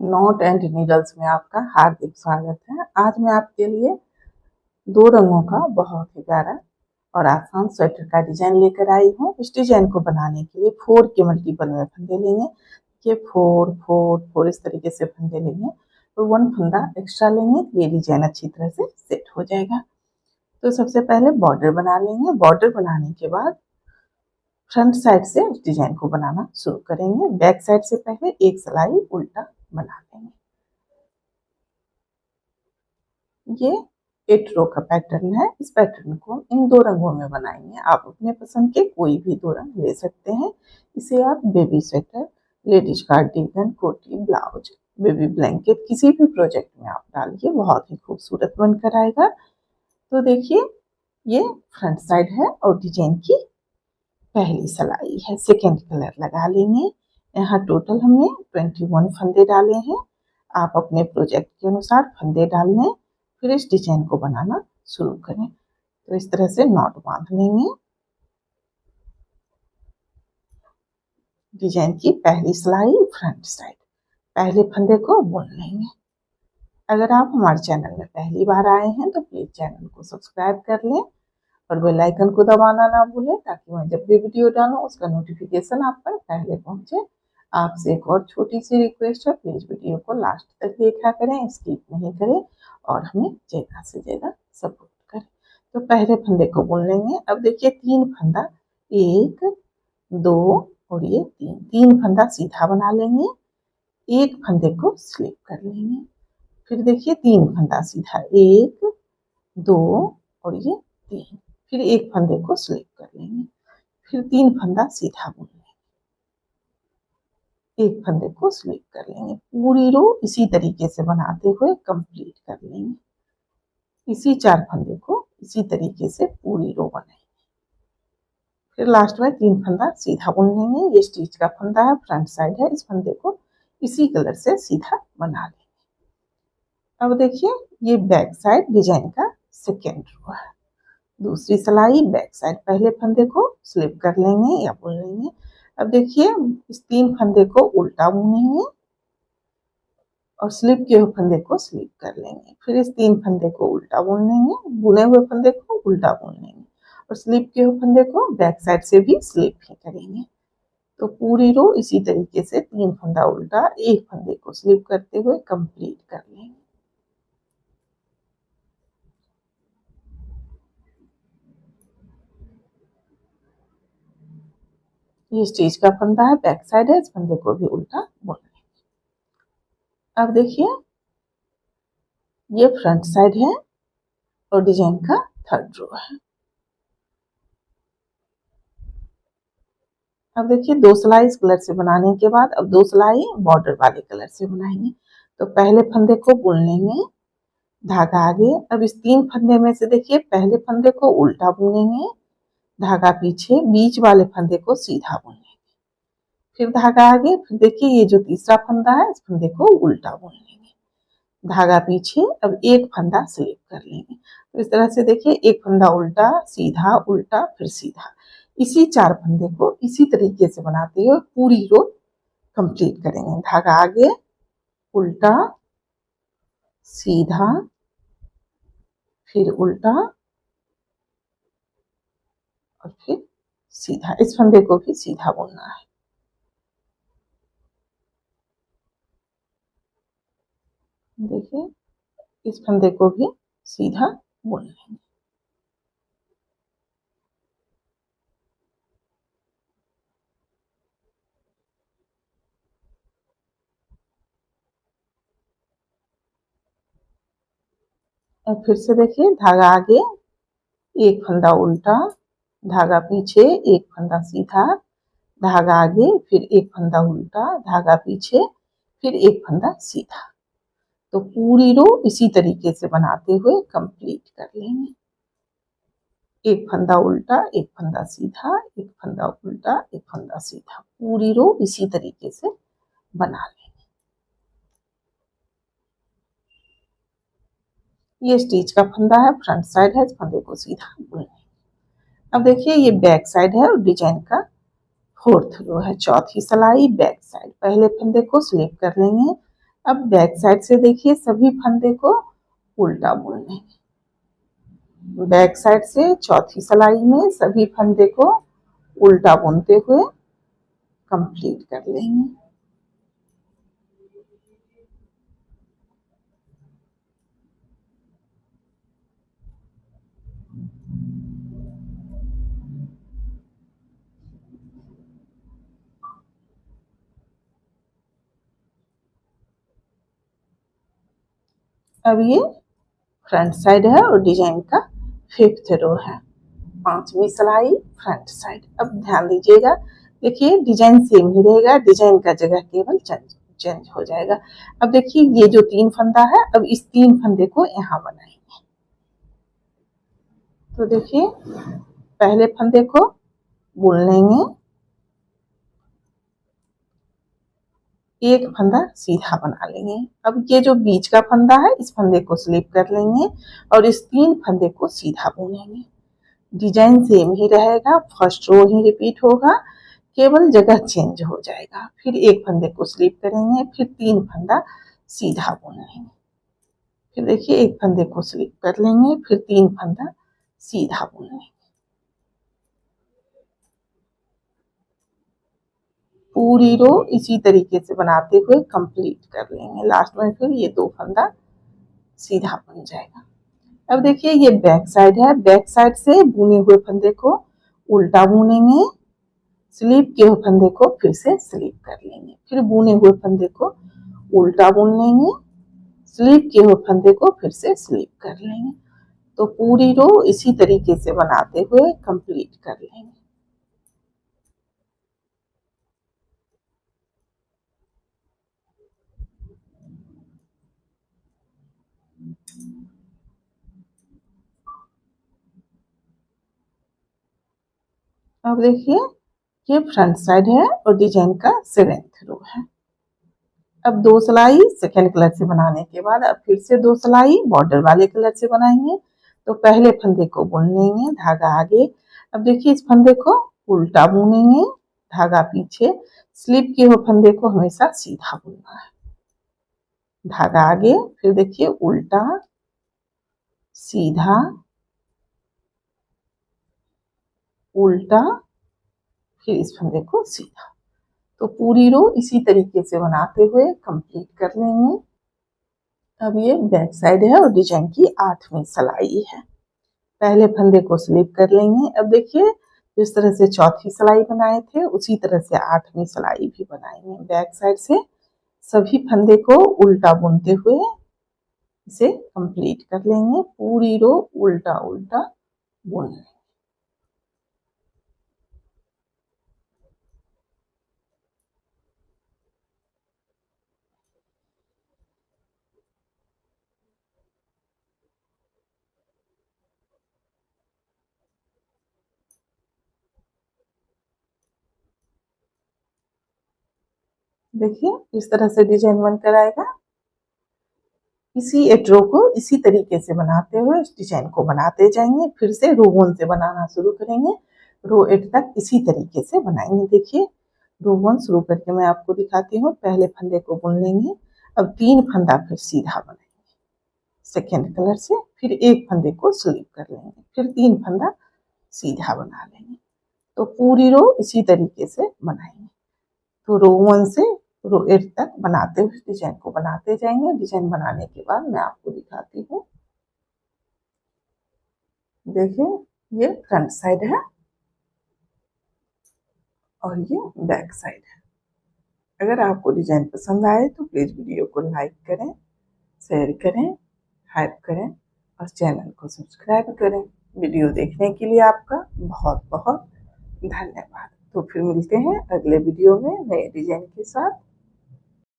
Not and needles में आपका हार्दिक स्वागत है। आज मैं आपके लिए 2 रंगों का बहुत ही प्यारा और आसान स्वेटर का डिजाइन लेकर आई हूँ। इस डिजाइन को बनाने के लिए 4 के मल्टीपल में फंदे लेंगे। ये 4 4 4 इस तरीके से फंदे लेंगे और 1 फंदा एक्स्ट्रा लेंगे। ये डिजाइन अच्छी तरह से सेट हो जाएगा। तो सबसे पहले बॉर्डर बना लेंगे। बॉर्डर बनाने के बाद फ्रंट साइड से उस डिजाइन को बनाना शुरू करेंगे। बैक साइड से पहले एक सिलाई उल्टा बना लेंगे। ये 8 रो का पैटर्न है। इस पैटर्न को हम इन 2 रंगों में बनाएंगे। आप अपने पसंद के कोई भी 2 रंग ले सकते हैं। इसे आप बेबी स्वेटर, लेडीज कार्डिगन, कोटी, ब्लाउज, बेबी ब्लैंकेट किसी भी प्रोजेक्ट में आप डालिए, बहुत ही खूबसूरत बनकर आएगा। तो देखिए ये फ्रंट साइड है और डिजाइन की पहली सिलाई है। सेकेंड कलर लगा लेंगे। यहाँ टोटल हमने 21 फंदे डाले हैं। आप अपने प्रोजेक्ट के अनुसार फंदे डाल लें, फिर इस डिजाइन को बनाना शुरू करें। तो इस तरह से नॉट बांध लेंगे। डिजाइन की पहली सिलाई फ्रंट साइड, पहले फंदे को बुन लेंगे। अगर आप हमारे चैनल में पहली बार आए हैं तो प्लीज चैनल को सब्सक्राइब कर लें और बेल आइकन को दबाना ना भूलें, ताकि मैं जब भी वीडियो डालूं उसका नोटिफिकेशन आप पर पहले पहुंचे। आपसे एक और छोटी सी रिक्वेस्ट है, प्लीज वीडियो को लास्ट तक देखा करें, स्किप नहीं करें और हमें ज़्यादा से ज़्यादा सपोर्ट करें। तो पहले फंदे को बुन लेंगे। अब देखिए 3 फंदा, 1 2 और ये 3 फंदा सीधा बना लेंगे। एक फंदे को स्लिप कर लेंगे। फिर देखिए 3 फंदा सीधा, 1 2 और ये 3। फिर एक फंदे को स्लिप कर लेंगे। फिर 3 फंदा सीधा बुन लेंगे, एक फंदे को स्लिप कर लेंगे। पूरी रो इसी तरीके से बनाते हुए कंप्लीट कर लेंगे। इसी 4 फंदे को इसी तरीके से पूरी रो बनाएंगे। फिर लास्ट में 3 फंदा सीधा बुन लेंगे। ये स्टिच का फंदा है, फ्रंट साइड है। इस फंदे को इसी कलर से सीधा बना लेंगे। अब देखिए ये बैक साइड डिजाइन का सेकेंड रो है। दूसरी सिलाई बैक साइड, पहले फंदे को स्लिप कर लेंगे या बुन लेंगे। अब देखिए इस 3 फंदे को उल्टा बुनेंगे और स्लिप किए हुए फंदे को स्लिप कर लेंगे। फिर इस 3 फंदे को उल्टा बुन लेंगे, बुने हुए फंदे को उल्टा बुन लेंगे और स्लिप किए हुए फंदे को बैक साइड से भी स्लिप ही करेंगे। तो पूरी रो इसी तरीके से 3 फंदा उल्टा, एक फंदे को स्लिप करते हुए कंप्लीट कर लेंगे। ये स्टिच का फंदा है, बैक साइड है। इस फंदे को भी उल्टा बुन लेंगे। अब देखिए ये फ्रंट साइड है और डिजाइन का थर्ड रो है। अब देखिए 2 सिलाई इस कलर से बनाने के बाद अब 2 सिलाई बॉर्डर वाले कलर से बनाएंगे। तो पहले फंदे को बुन लेंगे, धागा आगे। अब इस 3 फंदे में से देखिए पहले फंदे को उल्टा बुनेंगे, धागा पीछे, बीच वाले फंदे को सीधा बुनेंगे। फिर धागा आगे। फिर देखिए ये जो तीसरा फंदा है, इस फंदे को उल्टा बुन लेंगे, धागा पीछे। अब एक फंदा स्लिप कर लेंगे। तो इस तरह से देखिए एक फंदा उल्टा, सीधा, उल्टा, फिर सीधा। इसी 4 फंदे को इसी तरीके से बनाते हुए पूरी रो कंप्लीट करेंगे। धागा आगे, उल्टा, सीधा, फिर उल्टा और फिर सीधा। इस फंदे को भी सीधा बुनना है। देखिए इस फंदे को भी सीधा बुन लेंगे। अब फिर से देखिए धागा आगे, एक फंदा उल्टा, धागा पीछे, एक फंदा सीधा, धागा आगे, फिर एक फंदा उल्टा, धागा पीछे, फिर एक फंदा सीधा। तो पूरी रो इसी तरीके से बनाते हुए कंप्लीट कर लेंगे। एक फंदा उल्टा, एक फंदा सीधा, एक फंदा उल्टा, एक फंदा सीधा। पूरी रो इसी तरीके से बना लेंगे। ये स्टिच का फंदा है, फ्रंट साइड है। इस फंदे को सीधा बुन लेंगे। अब देखिए ये बैक साइड है और डिजाइन का फोर्थ रो है, चौथी सिलाई बैक साइड। पहले फंदे को स्लिप कर लेंगे। अब बैक साइड से देखिए सभी फंदे को उल्टा बुन लेंगे। बैक साइड से चौथी सिलाई में सभी फंदे को उल्टा बुनते हुए कंप्लीट कर लेंगे। अब ये फ्रंट साइड है और डिजाइन का फिफ्थ रो है, पांचवी सिलाई फ्रंट साइड। अब ध्यान दीजिएगा, देखिए डिजाइन सेम ही रहेगा, डिजाइन का जगह केवल चेंज हो जाएगा। अब देखिए ये जो 3 फंदा है, अब इस 3 फंदे को यहाँ बनाएंगे। तो देखिए पहले फंदे को बुन लेंगे, एक फंदा सीधा बना लेंगे। अब ये जो बीच का फंदा है, इस फंदे को स्लिप कर लेंगे और इस 3 फंदे को सीधा बुनेंगे। डिजाइन सेम ही रहेगा, फर्स्ट रो ही रिपीट होगा, केवल जगह चेंज हो जाएगा। फिर एक फंदे को स्लिप करेंगे, फिर 3 फंदा सीधा बुन लेंगे। फिर देखिए एक फंदे को स्लिप कर लेंगे, फिर 3 फंदा सीधा बुन लेंगे। पूरी रो इसी तरीके से बनाते हुए कंप्लीट कर लेंगे। लास्ट में फिर ये 2 फंदा सीधा बन जाएगा। अब देखिए ये बैक साइड है, बैक साइड से बुने हुए फंदे को उल्टा बुनेंगे, स्लिप किए हुए फंदे को फिर से स्लिप कर लेंगे, फिर बुने हुए फंदे को उल्टा बुन लेंगे, स्लिप किए हुए फंदे को फिर से स्लिप कर लेंगे। तो पूरी रो इसी तरीके से बनाते हुए कंप्लीट कर लेंगे। अब देखिए ये फ्रंट साइड है और डिजाइन का 7th रो है। अब 2 सिलाई सेकेंड कलर से बनाने के बाद अब फिर से 2 सिलाई बॉर्डर वाले कलर से बनाएंगे। तो पहले फंदे को बुन लेंगे, धागा आगे। अब देखिए इस फंदे को उल्टा बुनेंगे, धागा पीछे, स्लिप किए हुए फंदे को हमेशा सीधा बुनना है, धागा आगे, फिर देखिए उल्टा, सीधा, उल्टा, फिर इस फंदे को सीधा। तो पूरी रो इसी तरीके से बनाते हुए कंप्लीट कर लेंगे। अब ये बैक साइड है और डिजाइन की 8वीं सिलाई है। पहले फंदे को स्लिप कर लेंगे। अब देखिए जिस तरह से चौथी सिलाई बनाए थे उसी तरह से 8वीं सिलाई भी बनाएंगे। बैक साइड से सभी फंदे को उल्टा बुनते हुए इसे कंप्लीट कर लेंगे। पूरी रो उल्टा उल्टा बुन लेंगे। देखिए इस तरह से डिजाइन बनकर आएगा। इसी एट्रो को इसी तरीके से बनाते हुए इस डिजाइन को बनाते जाएंगे। फिर से रो 1 से बनाना शुरू करेंगे, रो 8 तक इसी तरीके से बनाएंगे। देखिए रो 1 शुरू करके मैं आपको दिखाती हूँ। पहले फंदे को बुन लेंगे, अब 3 फंदा फिर सीधा बनाएंगे सेकेंड कलर से, फिर एक फंदे को स्लिप कर लेंगे, फिर 3 फंदा सीधा बना लेंगे। तो पूरी रो इसी तरीके से बनाएंगे। तो रो 1 से रो 8 तक बनाते हुए डिजाइन को बनाते जाएंगे। डिजाइन बनाने के बाद मैं आपको दिखाती हूँ। देखिए ये फ्रंट साइड है और ये बैक साइड है। अगर आपको डिजाइन पसंद आए तो प्लीज वीडियो को लाइक करें, शेयर करें, हाइप करें और चैनल को सब्सक्राइब करें। वीडियो देखने के लिए आपका बहुत बहुत धन्यवाद। तो फिर मिलते हैं अगले वीडियो में नए डिजाइन के साथ।